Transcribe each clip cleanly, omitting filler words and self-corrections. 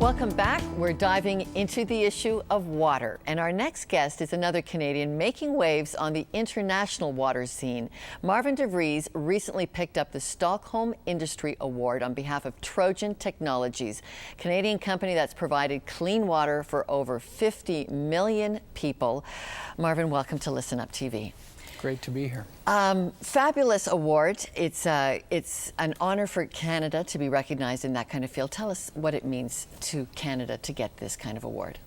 Welcome back. We're diving into the issue of water. And our next guest is another Canadian making waves on the international water scene. Marvin DeVries recently picked up the Stockholm Industry Award on behalf of Trojan Technologies, Canadian company that's provided clean water for over 50 million people. Marvin, welcome to Listen Up TV. Great to be here. Fabulous award. It's an honor for Canada to be recognized in that kind of field. Tell us what it means to Canada to get this kind of award.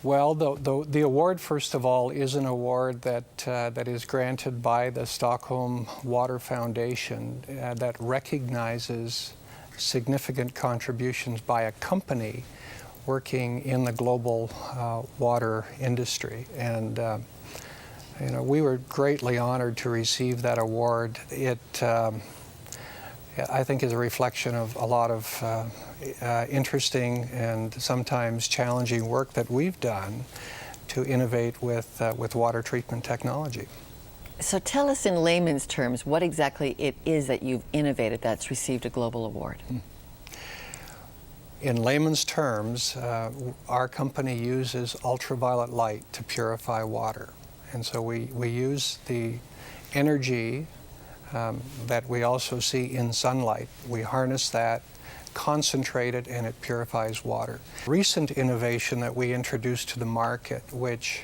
Well, the award, first of all, is an award that is granted by the Stockholm Water Foundation that recognizes significant contributions by a company working in the global water industry. And you know, we were greatly honored to receive that award. It, I think, is a reflection of a lot of interesting and sometimes challenging work that we've done to innovate with water treatment technology. So tell us in layman's terms what exactly it is that you've innovated that's received a global award. In layman's terms, our company uses ultraviolet light to purify water. And so we use the energy that we also see in sunlight. We harness that, concentrate it, and it purifies water. Recent innovation that we introduced to the market, which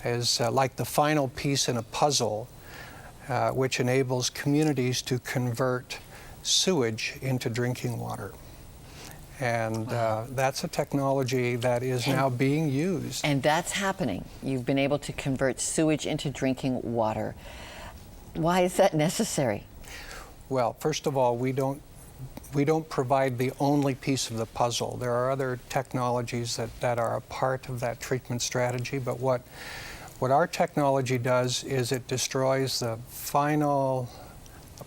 is like the final piece in a puzzle, which enables communities to convert sewage into drinking water. And that's a technology that is now being used. And that's happening. You've been able to convert sewage into drinking water. Why is that necessary? Well, first of all, we don't provide the only piece of the puzzle. There are other technologies that are a part of that treatment strategy, but what our technology does is it destroys the final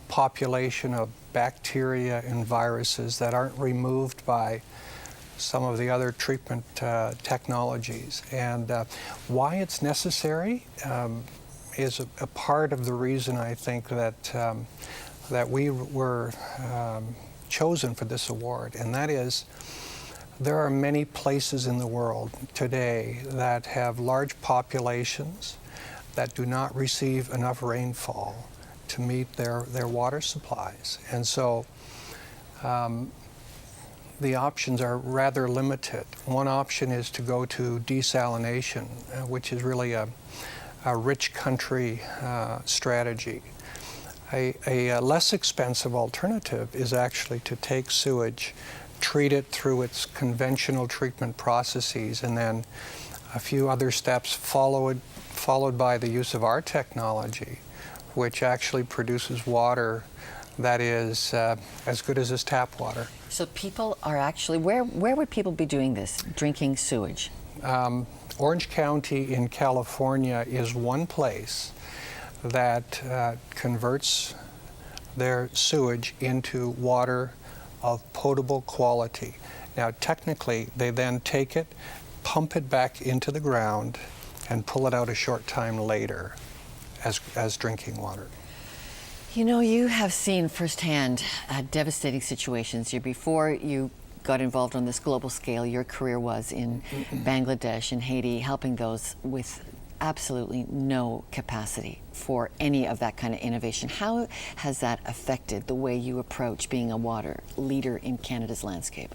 population of bacteria and viruses that aren't removed by some of the other treatment technologies. And why it's necessary is a part of the reason I think that we were chosen for this award, and that is there are many places in the world today that have large populations that do not receive enough rainfall to meet their water supplies. And so the options are rather limited. One option is to go to desalination, which is really a rich country strategy. A less expensive alternative is actually to take sewage, treat it through its conventional treatment processes, and then a few other steps followed by the use of our technology, which actually produces water that is as good as this tap water. So people are actually, where would people be doing this, drinking sewage? Orange County in California is one place that converts their sewage into water of potable quality. Now, technically, they then take it, pump it back into the ground, and pull it out a short time later as drinking water. You know, you have seen firsthand devastating situations. Before you got involved on this global scale, your career was in Bangladesh and Haiti, helping those with absolutely no capacity for any of that kind of innovation. How has that affected the way you approach being a water leader in Canada's landscape?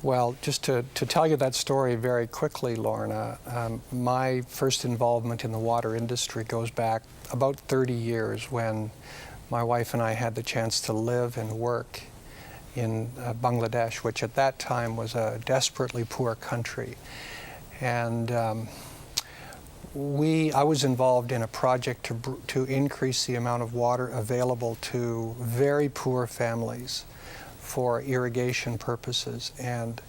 Well, just to tell you that story very quickly, Lorna, my first involvement in the water industry goes back about 30 years when my wife and I had the chance to live and work in Bangladesh, which at that time was a desperately poor country. And I was involved in a project to increase the amount of water available to very poor families for irrigation purposes. And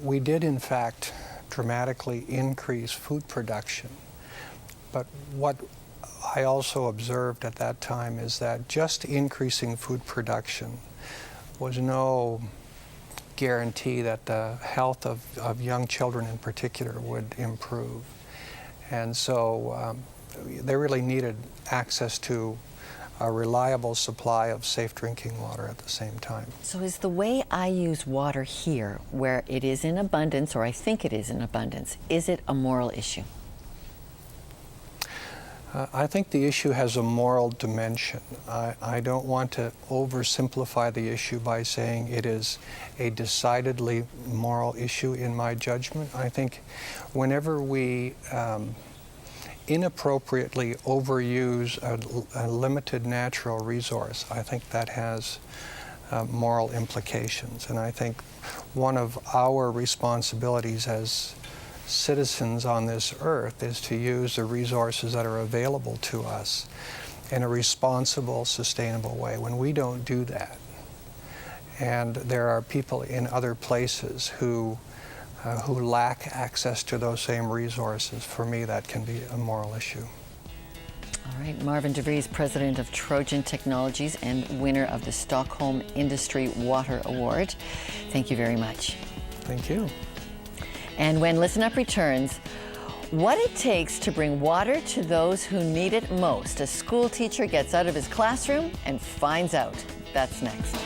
we did, in fact, dramatically increase food production. But what I also observed at that time is that just increasing food production was no guarantee that the health of young children in particular would improve. And so they really needed access to a reliable supply of safe drinking water at the same time. So is the way I use water here, where it is in abundance, or I think it is in abundance, is it a moral issue? I think the issue has a moral dimension. I don't want to oversimplify the issue by saying it is a decidedly moral issue in my judgment. I think whenever we inappropriately overuse a limited natural resource, I think that has moral implications. And I think one of our responsibilities as citizens on this earth is to use the resources that are available to us in a responsible, sustainable way. When we don't do that, and there are people in other places who lack access to those same resources, for me that can be a moral issue. All right, Marvin DeVries, president of Trojan Technologies and winner of the Stockholm Industry Water Award. Thank you very much. Thank you. And when Listen Up returns, what it takes to bring water to those who need it most. A school teacher gets out of his classroom and finds out. That's next.